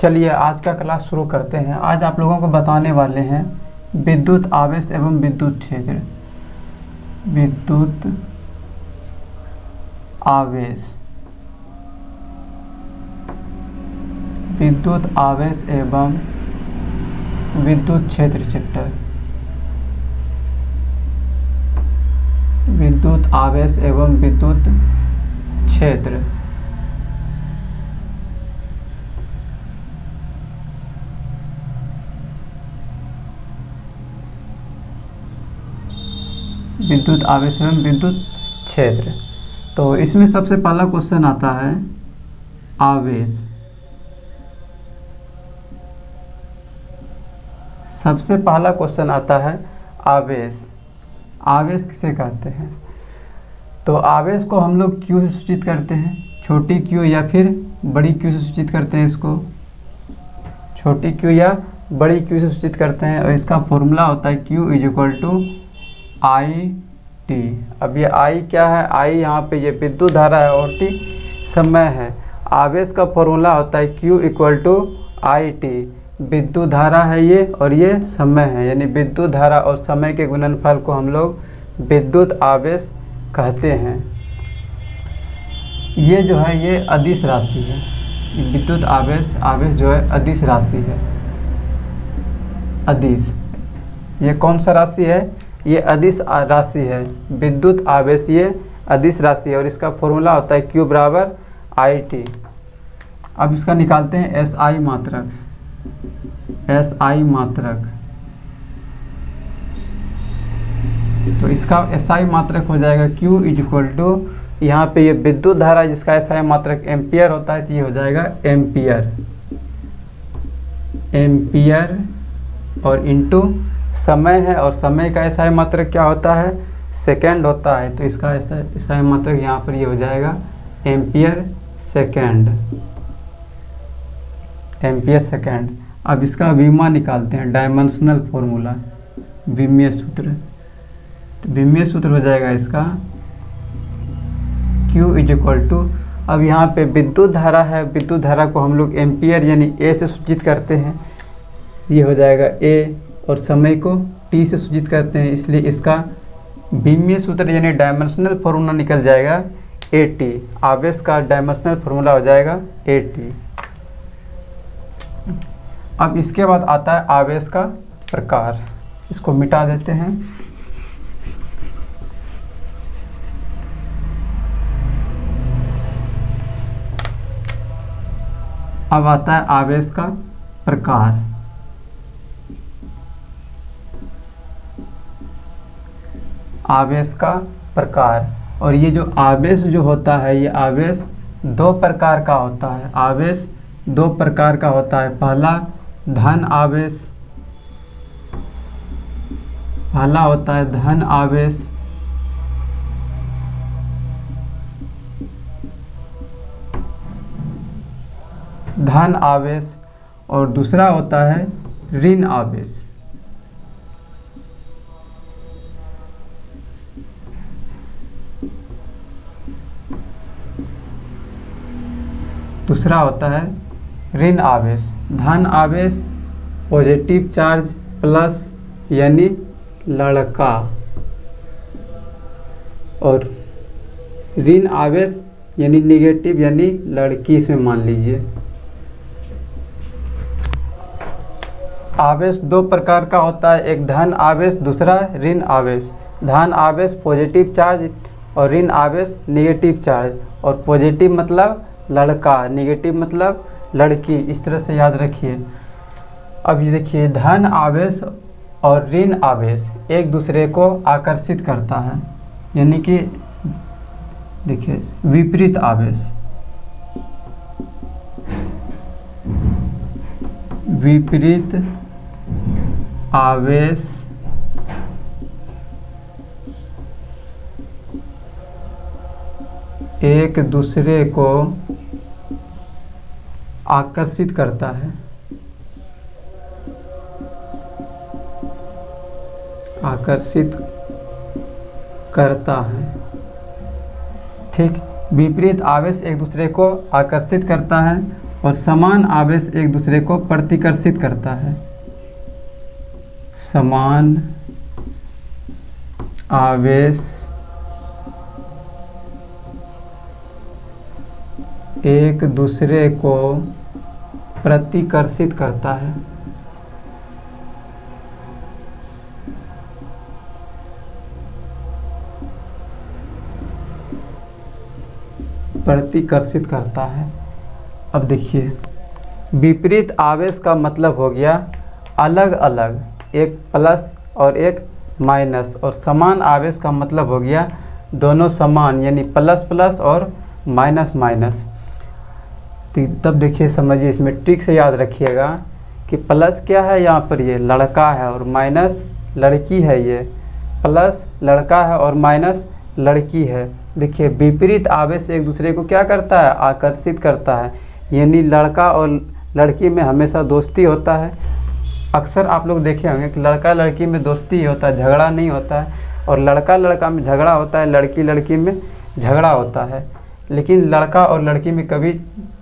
चलिए आज का क्लास शुरू करते हैं। आज आप लोगों को बताने वाले हैं विद्युत आवेश एवं विद्युत क्षेत्र। विद्युत आवेश, विद्युत आवेश एवं विद्युत क्षेत्र चैप्टर। विद्युत आवेश एवं विद्युत क्षेत्र। विद्युत आवेश एवं विद्युत क्षेत्र। तो इसमें सबसे पहला क्वेश्चन आता है आवेश। सबसे पहला क्वेश्चन आता है आवेश। आवेश किसे कहते हैं? तो आवेश को हम लोग क्यू से सूचित करते हैं, छोटी क्यू या फिर बड़ी क्यू से सूचित करते हैं। इसको छोटी क्यू या बड़ी क्यू से सूचित करते हैं और इसका फॉर्मूला होता है Q = I/T। अब ये I क्या है? I यहाँ पे ये विद्युत धारा है और T समय है। आवेश का फॉर्मूला होता है Q = I/T। विद्युत धारा है ये और ये समय है, यानी विद्युत धारा और समय के गुणनफल को हम लोग विद्युत आवेश कहते हैं। ये जो है ये अदिश राशि है। विद्युत आवेश जो है अदिश राशि है। अदिश, ये कौन सा राशि है? ये अदिश राशि है। विद्युत आवेश ये अदिश राशि है और इसका फॉर्मूला होता है Q = I/T। अब इसका निकालते हैं SI मात्रक। SI मात्रक, तो इसका SI मात्रक हो जाएगा Q = यहाँ पे ये विद्युत धारा जिसका SI मात्रक एम्पियर होता है, तो ये हो जाएगा एम्पियर। एम्पियर और इनटू समय है और समय का SI मात्रक क्या होता है? सेकंड होता है। तो इसका SI मात्रक यहाँ पर ये हो जाएगा एम्पियर सेकंड। Ampere second. अब इसका विमा निकालते हैं, डायमेंशनल फॉर्मूला, विमीय सूत्र। तो विमीय सूत्र हो जाएगा इसका Q = अब यहाँ पे विद्युत धारा है, विद्युत धारा को हम लोग एम्पियर यानी A से सूचित करते हैं, ये हो जाएगा A, और समय को T से सूचित करते हैं, इसलिए इसका विमीय सूत्र यानी डायमेंशनल फॉर्मूला निकल जाएगा AT। आवेश का डायमेंशनल फॉर्मूला हो जाएगा AT। अब इसके बाद आता है आवेश का प्रकार। इसको मिटा देते हैं। अब आता है आवेश का प्रकार। आवेश का प्रकार। और ये जो आवेश जो होता है, ये आवेश दो प्रकार का होता है। आवेश दो प्रकार का होता है। पहला धन आवेश, पहला होता है धन आवेश, धन आवेश, और दूसरा होता है ऋण आवेश। दूसरा होता है ऋण आवेश। धन आवेश पॉजिटिव चार्ज प्लस यानी लड़का, और ऋण आवेश यानी निगेटिव यानी लड़की, इसमें मान लीजिए। आवेश दो प्रकार का होता है, एक धन आवेश, दूसरा ऋण आवेश। धन आवेश पॉजिटिव चार्ज और ऋण आवेश निगेटिव चार्ज। और पॉजिटिव मतलब लड़का, निगेटिव मतलब लड़की, इस तरह से याद रखिए। अब ये देखिए, धन आवेश और ऋण आवेश एक दूसरे को आकर्षित करता है, यानी कि देखिए विपरीत आवेश। विपरीत आवेश एक दूसरे को आकर्षित करता है, आकर्षित करता है। ठीक, विपरीत आवेश एक दूसरे को आकर्षित करता है और समान आवेश एक दूसरे को प्रतिकर्षित करता है। समान आवेश एक दूसरे को प्रतिकर्षित करता है। प्रतिकर्षित करता है। अब देखिए, विपरीत आवेश का मतलब हो गया अलग अलग, एक प्लस और एक माइनस, और समान आवेश का मतलब हो गया दोनों समान, यानी प्लस प्लस और माइनस माइनस। तब देखिए, समझिए, इसमें ट्रिक से याद रखिएगा कि प्लस क्या है, यहाँ पर ये लड़का है और माइनस लड़की है। ये प्लस लड़का है और माइनस लड़की है। देखिए, विपरीत आवेश एक दूसरे को क्या करता है, आकर्षित करता है, यानी लड़का और लड़की में हमेशा दोस्ती होता है। अक्सर आप लोग देखे होंगे कि लड़का लड़की में दोस्ती ही होता है, झगड़ा नहीं होता है, और लड़का लड़का में झगड़ा होता है, लड़की लड़की में झगड़ा होता है। लेकिन लड़का और लड़की में कभी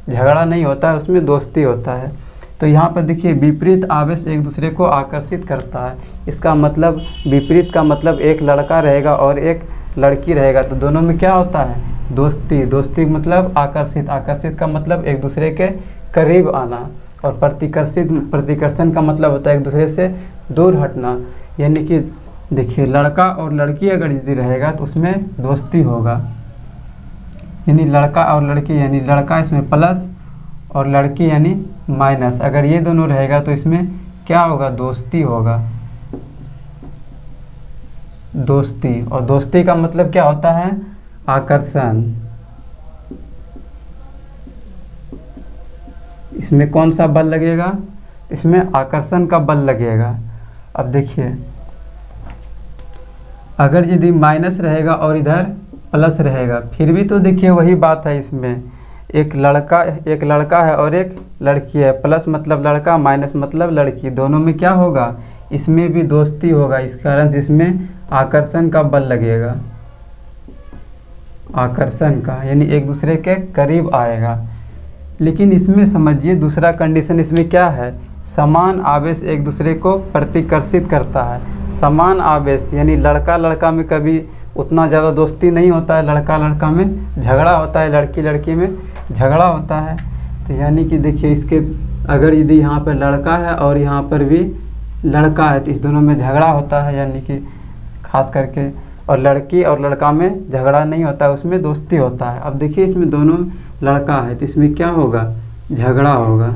झगड़ा नहीं होता है, उसमें दोस्ती होता है। तो यहाँ पर देखिए, विपरीत आवेश एक दूसरे को आकर्षित करता है। इसका मतलब, विपरीत का मतलब एक लड़का रहेगा और एक लड़की रहेगा, तो दोनों में क्या होता है, दोस्ती। दोस्ती मतलब आकर्षित, आकर्षित का मतलब एक दूसरे के करीब आना, और प्रतिकर्षण का मतलब होता है एक दूसरे से दूर हटना। यानी कि देखिए, लड़का और लड़की अगर यदि रहेगा तो उसमें दोस्ती होगा, यानी लड़का और लड़की, यानी लड़का इसमें प्लस और लड़की यानी माइनस। अगर ये दोनों रहेगा तो इसमें क्या होगा, दोस्ती होगा, दोस्ती। और दोस्ती का मतलब क्या होता है, आकर्षण। इसमें कौन सा बल लगेगा, इसमें आकर्षण का बल लगेगा। अब देखिए, अगर यदि माइनस रहेगा और इधर प्लस रहेगा, फिर भी तो देखिए वही बात है। इसमें एक लड़का है और एक लड़की है, प्लस मतलब लड़का, माइनस मतलब लड़की, दोनों में क्या होगा, इसमें भी दोस्ती होगा। इस कारण से इसमें आकर्षण का बल लगेगा, आकर्षण का, यानी एक दूसरे के करीब आएगा। लेकिन इसमें समझिए, दूसरा कंडीशन इसमें क्या है, समान आवेश एक दूसरे को प्रतिकर्षित करता है। समान आवेश यानी लड़का लड़का में कभी उतना ज़्यादा दोस्ती नहीं होता है, लड़का लड़का में झगड़ा होता है, लड़की लड़की में झगड़ा होता है। तो यानी कि देखिए, इसके अगर यदि यहाँ पर लड़का है और यहाँ पर भी लड़का है, तो इस दोनों में झगड़ा होता है, यानी कि खास करके। और लड़की और लड़का में झगड़ा नहीं होता है, उसमें दोस्ती होता है। अब देखिए, इसमें दोनों लड़का है तो इसमें क्या होगा, झगड़ा होगा,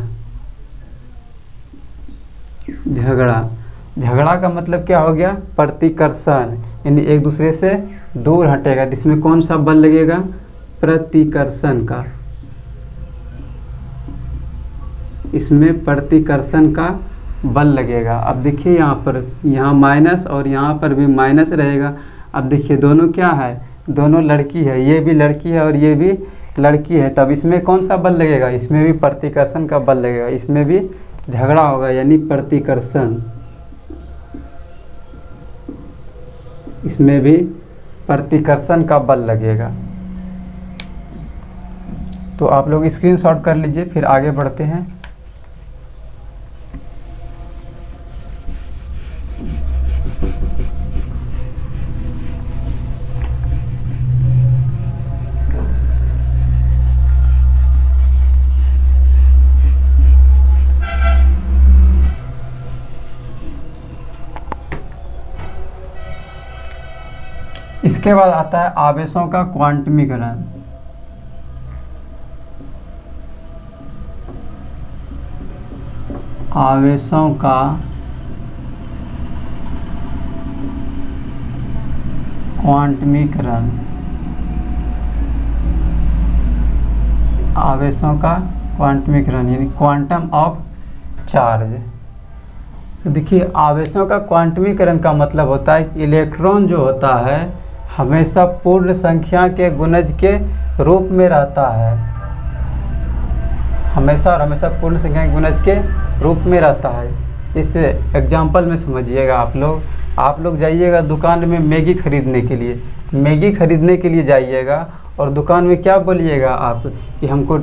झगड़ा। झगड़ा का मतलब क्या हो गया, प्रतिकर्षण, यानी एक दूसरे से दूर हटेगा। इसमें कौन सा बल लगेगा, प्रतिकर्षण का। इसमें प्रतिकर्षण का बल लगेगा। अब देखिए, यहाँ माइनस और यहाँ पर भी माइनस रहेगा। अब देखिए, दोनों क्या है, दोनों लड़की है, ये भी लड़की है और ये भी लड़की है, तब इसमें कौन सा बल लगेगा, इसमें भी प्रतिकर्षण का बल लगेगा, इसमें भी झगड़ा होगा, यानी प्रतिकर्षण। इसमें भी प्रतिकर्षण का बल लगेगा। तो आप लोग स्क्रीनशॉट कर लीजिए, फिर आगे बढ़ते हैं। इसके बाद आता है आवेशों का क्वांटमीकरण। आवेशों का क्वांटमीकरण, आवेशों का क्वांटमीकरण यानी क्वांटम ऑफ चार्ज। तो देखिए, आवेशों का क्वांटमीकरण का मतलब होता है कि इलेक्ट्रॉन जो होता है हमेशा पूर्ण संख्या के गुणज के रूप में रहता है, हमेशा और हमेशा पूर्ण संख्या के गुणज के रूप में रहता है। इस एग्जाम्पल में समझिएगा, आप लोग जाइएगा दुकान में मैगी खरीदने के लिए, मैगी खरीदने के लिए जाइएगा और दुकान में क्या बोलिएगा आप कि हमको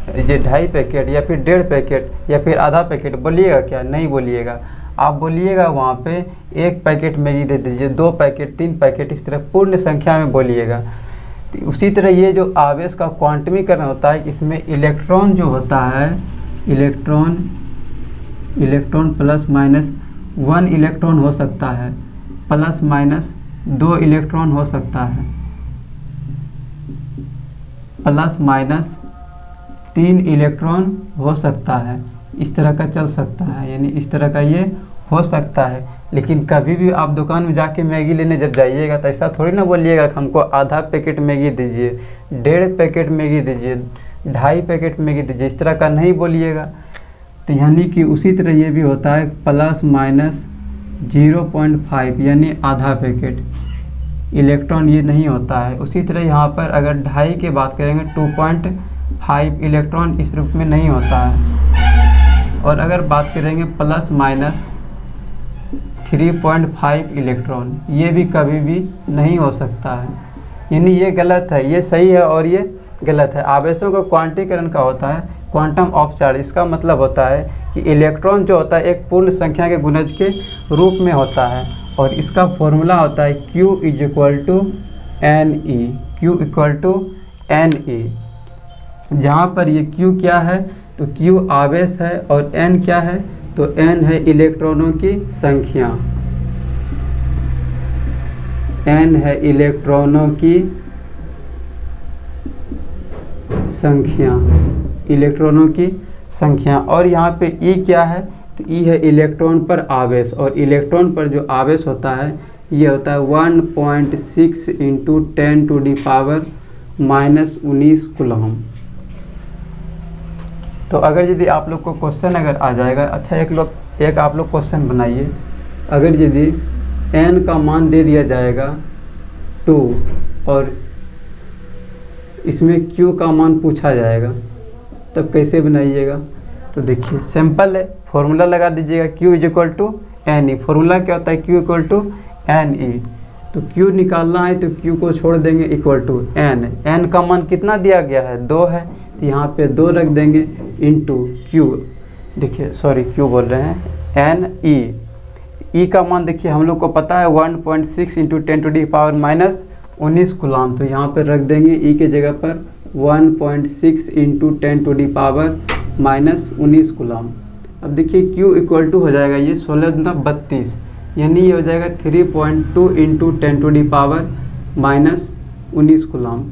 दीजिए 2.5 पैकेट या फिर 1.5 पैकेट या फिर आधा पैकेट, बोलिएगा क्या? नहीं बोलिएगा। आप बोलिएगा वहाँ पे 1 पैकेट मैगी दे दीजिए, 2 पैकेट, 3 पैकेट, इस तरह पूर्ण संख्या में बोलिएगा। तो उसी तरह ये जो आवेश का क्वांटमीकरण होता है, इसमें इलेक्ट्रॉन जो होता है, इलेक्ट्रॉन प्लस माइनस 1 इलेक्ट्रॉन हो सकता है, प्लस माइनस 2 इलेक्ट्रॉन हो सकता है, प्लस माइनस 3 इलेक्ट्रॉन हो सकता है, इस तरह का चल सकता है, यानी इस तरह का ये हो सकता है। लेकिन कभी भी आप दुकान में जाके मैगी लेने जब जाइएगा तो ऐसा थोड़ी ना बोलिएगा कि हमको आधा पैकेट मैगी दीजिए, 1.5 पैकेट मैगी दीजिए, 2.5 पैकेट मैगी दीजिए, इस तरह का नहीं बोलिएगा। तो यानी कि उसी तरह ये भी होता है प्लस माइनस 0.5 यानी आधा पैकेट इलेक्ट्रॉन, ये नहीं होता है। उसी तरह यहाँ पर अगर 2.5 की बात करेंगे 2.5 इलेक्ट्रॉन इस रूप में नहीं होता है। और अगर बात करेंगे प्लस माइनस 3.5 इलेक्ट्रॉन, ये भी कभी भी नहीं हो सकता है। यानी ये गलत है, ये सही है और ये गलत है। आवेशों का क्वांटीकरण का होता है क्वांटम ऑफ चार्ज। इसका मतलब होता है कि इलेक्ट्रॉन जो होता है एक पूर्ण संख्या के गुणज के रूप में होता है और इसका फॉर्मूला होता है Q = Ne, Q = Ne। जहाँ पर ये Q क्या है तो Q आवेश है और N क्या है तो N है इलेक्ट्रॉनों की संख्या, N है इलेक्ट्रॉनों की संख्या, इलेक्ट्रॉनों की संख्या। और यहाँ पे E क्या है तो E है इलेक्ट्रॉन पर आवेश, और इलेक्ट्रॉन पर जो आवेश होता है ये होता है 1.6 × 10⁻⁻19 कूलम। तो अगर यदि आप लोग को क्वेश्चन अगर आ जाएगा, अच्छा एक आप लोग क्वेश्चन बनाइए, अगर यदि n का मान दे दिया जाएगा 2 और इसमें q का मान पूछा जाएगा तब कैसे बनाइएगा? तो देखिए सिंपल है, फॉर्मूला लगा दीजिएगा Q = Ne। फॉर्मूला क्या होता है Q = Ne। तो Q निकालना है तो Q को छोड़ देंगे इक्वल टू N का मान कितना दिया गया है 2 है, तो यहाँ पे 2 रख देंगे इंटू Q, देखिए सॉरी Q बोल रहे हैं Ne का मान देखिए हम लोग को पता है 1.6 × 10⁻⁻19 कूलम। तो यहाँ पर रख देंगे E के जगह पर 1.6 × 10⁻⁻19 कूलम। अब देखिए Q = हो जाएगा ये 16×32, यानी ये हो जाएगा 3.2 × 10⁻⁻19 कूलम।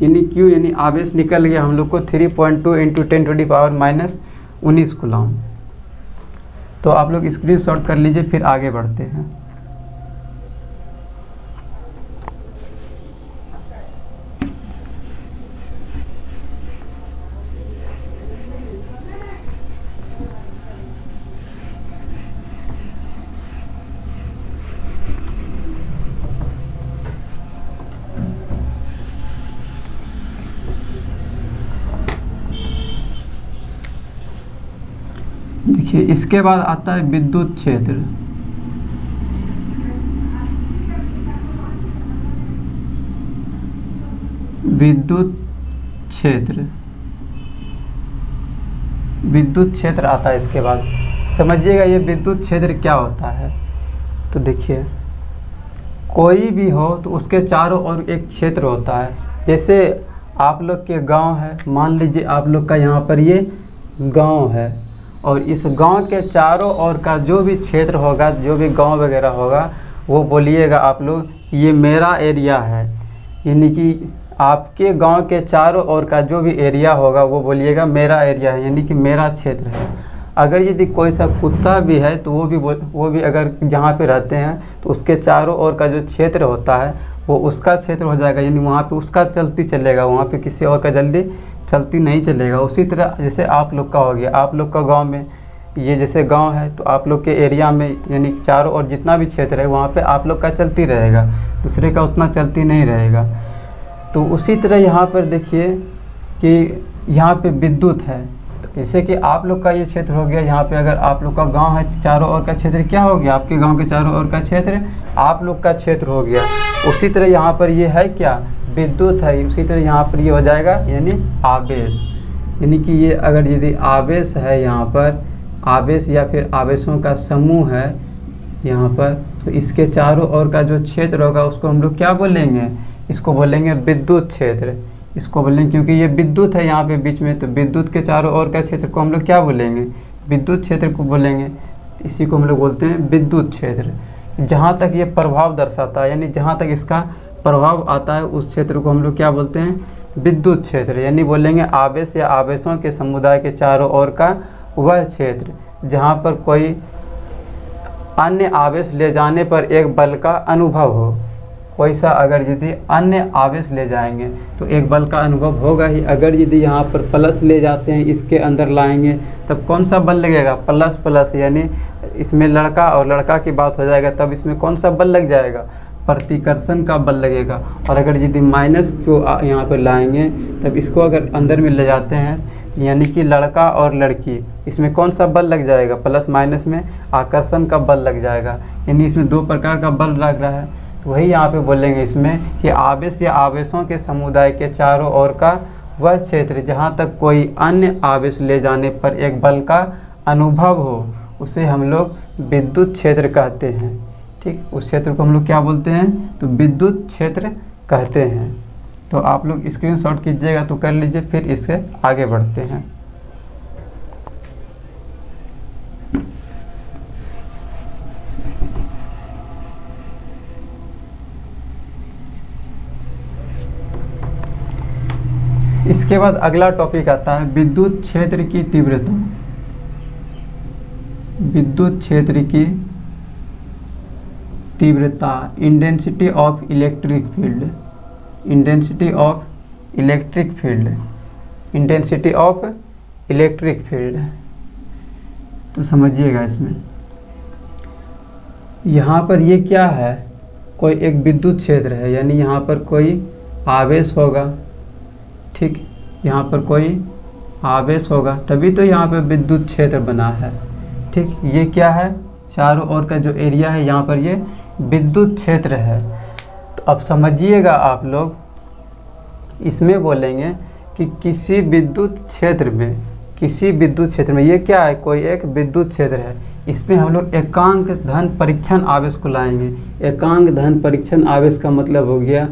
यानी Q यानी आवेश निकल गया हम लोग को 3.2 × 10⁻⁻19 कूलम। तो आप लोग स्क्रीनशॉट कर लीजिए, फिर आगे बढ़ते हैं। देखिए इसके बाद आता है विद्युत क्षेत्र। विद्युत क्षेत्र आता है इसके बाद। समझिएगा ये विद्युत क्षेत्र क्या होता है। तो देखिए कोई भी हो तो उसके चारों ओर एक क्षेत्र होता है। जैसे आप लोग के गांव है, मान लीजिए आप लोग का यहाँ पर ये गांव है और इस गांव के चारों ओर का जो भी क्षेत्र होगा, जो भी गांव वगैरह होगा, वो बोलिएगा आप लोग कि ये मेरा एरिया है। यानी कि आपके गांव के चारों ओर का जो भी एरिया होगा वो बोलिएगा मेरा एरिया है, यानी कि मेरा क्षेत्र है। अगर यदि कोई सा कुत्ता भी है तो वो भी अगर जहाँ पे रहते हैं तो उसके चारों ओर का जो क्षेत्र होता है वो उसका क्षेत्र हो जाएगा, यानी वहाँ पे उसका चलती चलेगा, वहाँ पे किसी और का जल्दी चलती नहीं चलेगा। उसी तरह जैसे आप लोग का हो गया, आप लोग का गांव में ये जैसे गांव है तो आप लोग के एरिया में यानी चारों ओर जितना भी क्षेत्र है वहाँ पे आप लोग का चलती रहेगा, दूसरे का उतना चलती नहीं रहेगा। तो उसी तरह यहाँ पर देखिए कि यहाँ पे विद्युत है, जैसे कि आप लोग का ये क्षेत्र हो गया, यहाँ पे अगर आप लोग का गांव है चारों ओर का क्षेत्र क्या हो गया, आपके गांव के चारों ओर का क्षेत्र आप लोग का क्षेत्र हो गया। उसी तरह यहाँ पर ये है क्या, विद्युत है, उसी तरह यहाँ पर ये हो जाएगा यानी आवेश। यानी कि ये अगर यदि आवेश है यहाँ पर, आवेश या फिर आवेशों का समूह है यहाँ पर, तो इसके चारों ओर का जो क्षेत्र होगा उसको हम लोग क्या बोलेंगे, इसको बोलेंगे विद्युत क्षेत्र। इसको बोलेंगे क्योंकि ये विद्युत है यहाँ पे बीच में, तो विद्युत के चारों ओर का क्षेत्र को हम लोग क्या बोलेंगे, विद्युत क्षेत्र को बोलेंगे। इसी को हम लोग बोलते हैं विद्युत क्षेत्र। जहाँ तक ये प्रभाव दर्शाता है, यानी जहाँ तक इसका प्रभाव आता है उस क्षेत्र को हम लोग क्या बोलते हैं, विद्युत क्षेत्र। यानी बोलेंगे आवेश या आवेशों के समुदाय के चारों ओर का वह क्षेत्र जहाँ पर कोई अन्य आवेश ले जाने पर एक बल का अनुभव हो। कोई सा अगर यदि अन्य आवेश ले जाएंगे तो एक बल का अनुभव होगा ही। अगर यदि यहाँ पर प्लस ले जाते हैं, इसके अंदर लाएंगे, तब कौन सा बल लगेगा, प्लस प्लस, यानी इसमें लड़का और लड़का की बात हो जाएगा, तब इसमें कौन सा बल लग जाएगा, प्रतिकर्षण का बल लगेगा। और अगर यदि माइनस को यहाँ पर लाएंगे, तब इसको अगर अंदर में ले जाते हैं, यानी कि लड़का और लड़की, इसमें कौन सा बल लग जाएगा, प्लस माइनस में आकर्षण का बल लग जाएगा। यानी इसमें दो प्रकार का बल लग रहा है। तो वही यहाँ पे बोलेंगे इसमें कि आवेश या आवेशों के समुदाय के चारों ओर का वह क्षेत्र जहाँ तक कोई अन्य आवेश ले जाने पर एक बल का अनुभव हो, उसे हम लोग विद्युत क्षेत्र कहते हैं। ठीक, उस क्षेत्र को हम लोग क्या बोलते हैं, तो विद्युत क्षेत्र कहते हैं। तो आप लोग स्क्रीनशॉट कीजिएगा तो कर लीजिए, फिर इससे आगे बढ़ते हैं। इसके बाद अगला टॉपिक आता है विद्युत क्षेत्र की तीव्रता। विद्युत क्षेत्र की तीव्रता, intensity of electric field, intensity of electric field, intensity of electric field. तो समझिएगा इसमें, यहाँ पर ये क्या है, कोई एक विद्युत क्षेत्र है, यानी यहाँ पर कोई आवेश होगा। ठीक, यहाँ पर कोई आवेश होगा, तभी तो यहाँ पर विद्युत क्षेत्र बना है। ठीक, ये क्या है, चारों ओर का जो एरिया है यहाँ पर ये विद्युत क्षेत्र है। तो अब समझिएगा आप लोग, इसमें बोलेंगे कि किसी विद्युत क्षेत्र में, किसी विद्युत क्षेत्र में, ये क्या है, कोई एक विद्युत क्षेत्र है, इसमें हम लोग एकांक धन परीक्षण आवेश को लाएंगे। एकांक धन परीक्षण आवेश का मतलब हो गया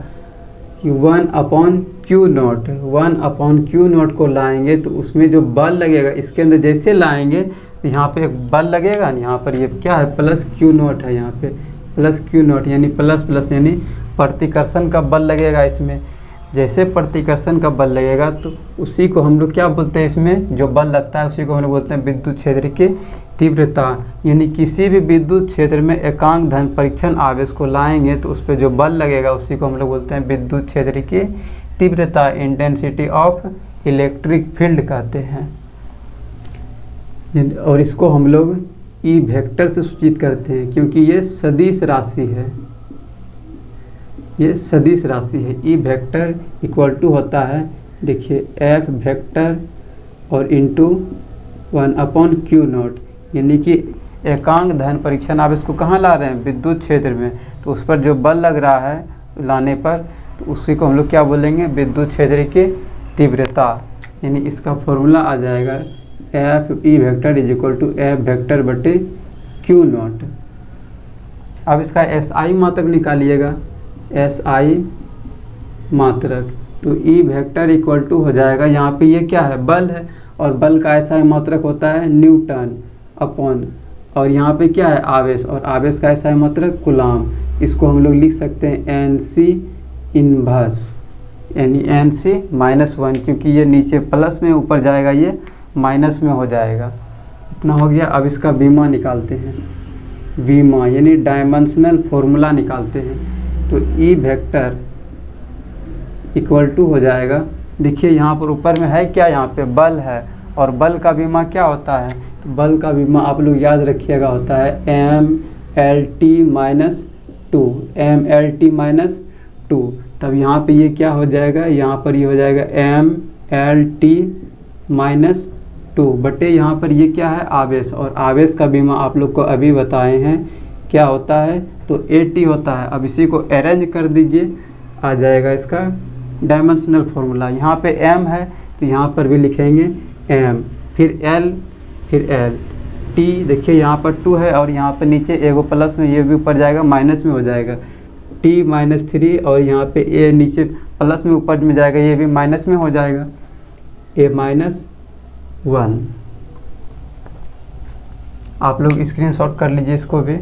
कि 1/Q0, 1/Q0 को लाएंगे तो उसमें जो बल लगेगा, इसके अंदर जैसे लाएंगे तो यहाँ पे एक बल लगेगा, यहाँ पर ये क्या है, प्लस Q0 है, यहाँ पे प्लस Q0, यानी प्लस प्लस, यानी प्रतिकर्षण का बल लगेगा इसमें। जैसे प्रतिकर्षण का बल लगेगा तो उसी को हम लोग क्या बोलते हैं, इसमें जो बल लगता है उसी को हम लोग बोलते हैं विद्युत क्षेत्र की तीव्रता। यानी किसी भी विद्युत क्षेत्र में एकांक धन परीक्षण आवेश को लाएंगे तो उस पर जो बल लगेगा उसी को हम लोग बोलते हैं विद्युत क्षेत्र की तीव्रता, इंटेंसिटी ऑफ इलेक्ट्रिक फील्ड कहते हैं। और इसको हम लोग ई वेक्टर से सूचित करते हैं, क्योंकि ये सदिश राशि है, ये सदिश राशि है। ई वेक्टर इक्वल टू होता है, देखिए, एफ वेक्टर और इंटू 1/Q0, यानी कि एकांक धन परीक्षण आवेश को कहाँ ला रहे हैं, विद्युत क्षेत्र में, तो उस पर जो बल लग रहा है लाने पर, तो उसी को हम लोग क्या बोलेंगे, विद्युत क्षेत्र की तीव्रता। यानी इसका फॉर्मूला आ जाएगा F E vector is equal to F vector बटे Q0। अब इसका SI मात्रक निकालिएगा, SI मात्रक, तो ई वेक्टर इक्वल टू हो जाएगा, यहाँ पे ये क्या है, बल है, और बल का SI मात्रक होता है न्यूटन अपॉन, और यहाँ पे क्या है, आवेश, और आवेश का SI मात्रक कूलाम। इसको हम लोग लिख सकते हैं NC इन्वर्स, यानी NC-1, क्योंकि ये नीचे प्लस में ऊपर जाएगा, ये माइनस में हो जाएगा। इतना हो गया। अब इसका बीमा निकालते हैं, बीमा यानी डायमेंशनल फॉर्मूला निकालते हैं। तो ई वेक्टर इक्वल टू हो जाएगा, देखिए यहाँ पर ऊपर में है क्या, यहाँ पे बल है, और बल का बीमा क्या होता है, तो बल का बीमा आप लोग याद रखिएगा होता है MLT-2, MLT-2। तब यहाँ पे ये क्या हो जाएगा, यहाँ पर ये हो जाएगा MLT-2 बटे यहाँ पर ये क्या है, आवेश, और आवेश का बीमा आप लोग को अभी बताए हैं क्या होता है, तो AT होता है। अब इसी को अरेंज कर दीजिए, आ जाएगा इसका डायमेंशनल फॉर्मूला। यहाँ पे M है, तो यहाँ पर भी लिखेंगे m, फिर l, फिर l, t देखिए यहाँ पर 2 है और यहाँ पर नीचे एगो प्लस में, ये भी ऊपर जाएगा माइनस में हो जाएगा, t-3 और यहाँ पे a नीचे प्लस में ऊपर में जाएगा, ये भी माइनस में हो जाएगा, a-1। आप लोग स्क्रीनशॉट कर लीजिए इसको भी।